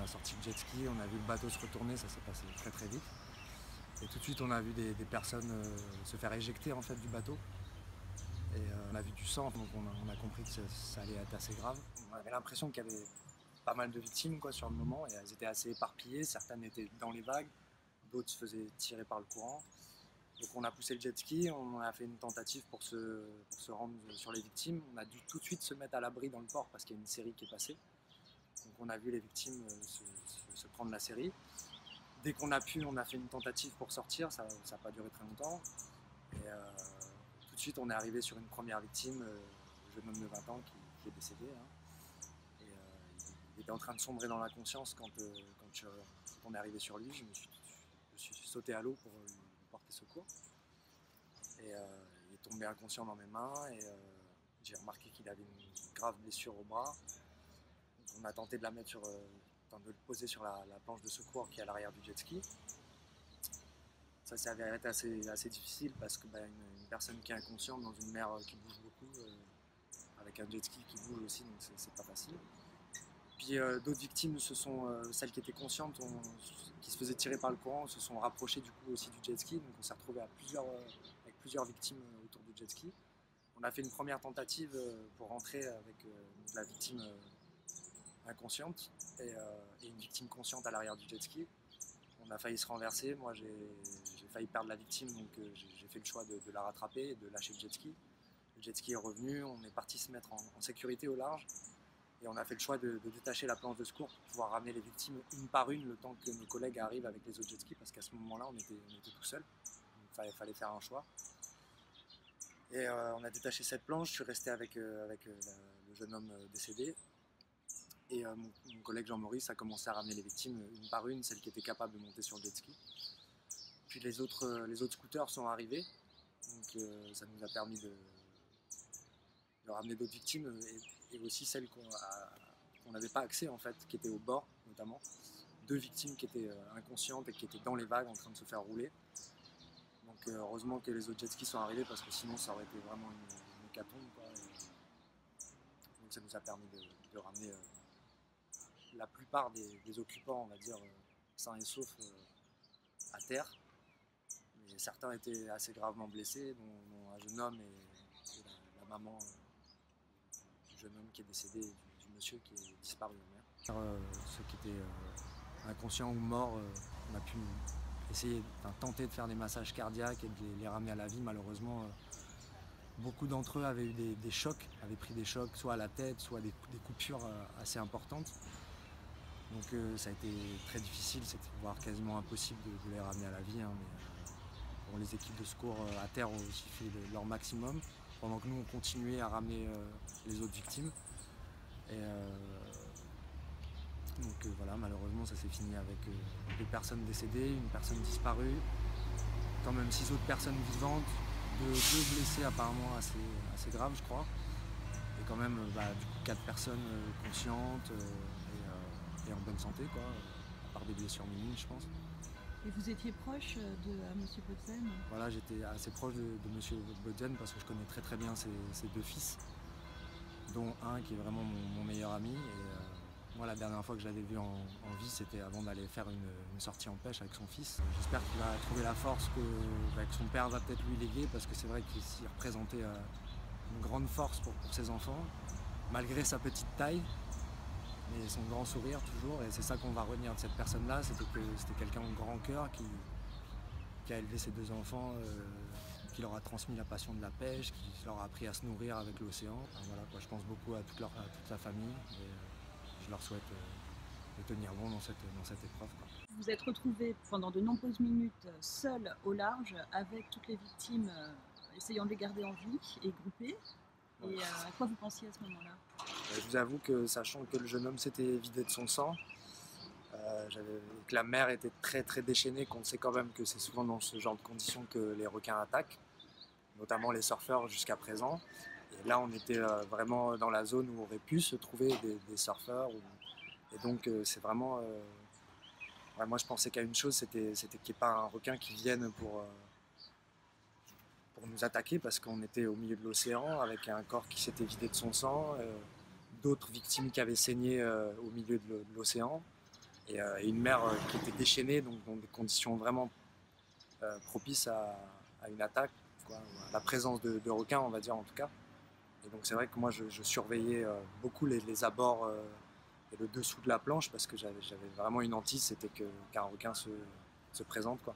a sorti le jet ski, on a vu le bateau se retourner, ça s'est passé très très vite. Et tout de suite, on a vu des personnes se faire éjecter en fait du bateau. Et on a vu du sang, donc on a compris que ça allait être assez grave. On avait l'impression qu'il y avait pas mal de victimes quoi, sur le moment, et elles étaient assez éparpillées. Certaines étaient dans les vagues, d'autres se faisaient tirer par le courant. Donc on a poussé le jet ski, on a fait une tentative pour se rendre sur les victimes. On a dû tout de suite se mettre à l'abri dans le port parce qu'il y a une série qui est passée. Donc on a vu les victimes se prendre la série. Dès qu'on a pu, on a fait une tentative pour sortir, ça n'a pas duré très longtemps. Et tout de suite, on est arrivé sur une première victime, le jeune homme de 20 ans qui est décédé. Hein. Et il était en train de sombrer dans l'inconscience quand on est arrivé sur lui. Je suis sauté à l'eau pour lui porter secours. Et il est tombé inconscient dans mes mains et j'ai remarqué qu'il avait une grave blessure au bras. Donc on a tenté de la mettre de le poser sur la planche de secours qui est à l'arrière du jet ski. Ça s'est avéré être assez difficile parce que une personne qui est inconsciente dans une mer qui bouge beaucoup, avec un jet ski qui bouge aussi, donc c'est pas facile. Puis d'autres victimes, celles qui étaient conscientes, qui se faisaient tirer par le courant, se sont rapprochées du coup aussi du jet ski. Donc on s'est retrouvé avec plusieurs victimes autour du jet ski. On a fait une première tentative pour rentrer avec la victime inconsciente et une victime consciente à l'arrière du jet ski. On a failli se renverser, moi j'ai failli perdre la victime, donc j'ai fait le choix de la rattraper et de lâcher le jet ski. Le jet ski est revenu, on est parti se mettre en sécurité au large et on a fait le choix de détacher la planche de secours pour pouvoir ramener les victimes une par une le temps que nos collègues arrivent avec les autres jet skis parce qu'à ce moment-là on était tout seul, donc il fallait faire un choix. Et on a détaché cette planche, je suis resté avec le jeune homme décédé. Et mon collègue Jean-Maurice a commencé à ramener les victimes une par une, celles qui étaient capables de monter sur le jet ski. Puis les autres scooters sont arrivés, donc ça nous a permis de ramener d'autres victimes et aussi celles qu'on n'avait pas accès en fait, qui étaient au bord notamment. 2 victimes qui étaient inconscientes et qui étaient dans les vagues en train de se faire rouler. Donc heureusement que les autres jet skis sont arrivés parce que sinon ça aurait été vraiment une hécatombe, quoi. Donc ça nous a permis de ramener la plupart des occupants, on va dire, sains et saufs à terre. Mais certains étaient assez gravement blessés, dont un jeune homme et la maman du jeune homme qui est décédé, du monsieur qui est disparu en mer. Ceux qui étaient inconscients ou morts, on a pu tenter de faire des massages cardiaques et de les ramener à la vie. Malheureusement, beaucoup d'entre eux avaient eu des chocs, avaient pris des chocs soit à la tête, soit des coupures assez importantes. Donc ça a été très difficile, c'était voire quasiment impossible de les ramener à la vie. Hein, mais bon, les équipes de secours à terre ont aussi fait leur maximum, pendant que nous on continuait à ramener les autres victimes. Et donc voilà, malheureusement ça s'est fini avec 2 personnes décédées, une personne disparue, quand même 6 autres personnes vivantes, 2 blessés apparemment assez graves je crois. Et quand même du coup 4 personnes conscientes et en bonne santé, quoi, à part des blessures minimes je pense. Et vous étiez proche de M. Botzen? Voilà, j'étais assez proche de M. Botzen parce que je connais très très bien ses 2 fils, dont un qui est vraiment mon meilleur ami. Et moi la dernière fois que je l'avais vu en vie, c'était avant d'aller faire une sortie en pêche avec son fils. J'espère qu'il va trouver la force que son père va peut-être lui léguer, parce que c'est vrai qu'il représentait une grande force pour ses enfants, malgré sa petite taille. Mais son grand sourire toujours, et c'est ça qu'on va retenir de cette personne-là, c'était quelqu'un de grand cœur qui a élevé ses 2 enfants, qui leur a transmis la passion de la pêche, qui leur a appris à se nourrir avec l'océan. Enfin, voilà, quoi, je pense beaucoup à toute sa famille et je leur souhaite de tenir bon dans cette épreuve, quoi. Vous vous êtes retrouvé pendant de nombreuses minutes seul au large avec toutes les victimes, essayant de les garder en vie et groupées. Et à quoi vous pensiez à ce moment-là? Je vous avoue que, sachant que le jeune homme s'était vidé de son sang, que la mer était très très déchaînée, qu'on sait quand même que c'est souvent dans ce genre de conditions que les requins attaquent, notamment les surfeurs jusqu'à présent. Et là on était vraiment dans la zone où auraient pu se trouver des surfeurs. Et donc c'est vraiment... ouais, moi je pensais qu'à une chose, c'était qu'il n'y ait pas un requin qui vienne pour nous attaquer, parce qu'on était au milieu de l'océan avec un corps qui s'était vidé de son sang, d'autres victimes qui avaient saigné au milieu de l'océan. et une mer qui était déchaînée, donc dans des conditions vraiment propices à une attaque, quoi, à la présence de requins, on va dire en tout cas. Et donc c'est vrai que moi je surveillais beaucoup les abords et le dessous de la planche parce que j'avais vraiment une hantise, c'était qu'un requin se présente, quoi.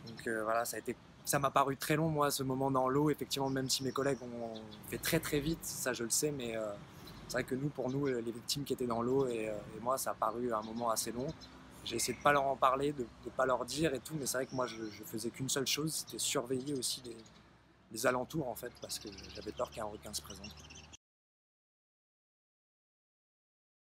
Donc voilà, ça m'a paru très long, moi, ce moment dans l'eau. Effectivement, même si mes collègues ont fait très très vite, ça je le sais, mais c'est vrai que pour nous, les victimes qui étaient dans l'eau et moi, ça a paru un moment assez long. J'ai essayé de ne pas leur en parler, de ne pas leur dire et tout, mais c'est vrai que moi, je faisais qu'une seule chose, c'était surveiller aussi les alentours, en fait, parce que j'avais peur qu'un requin se présente.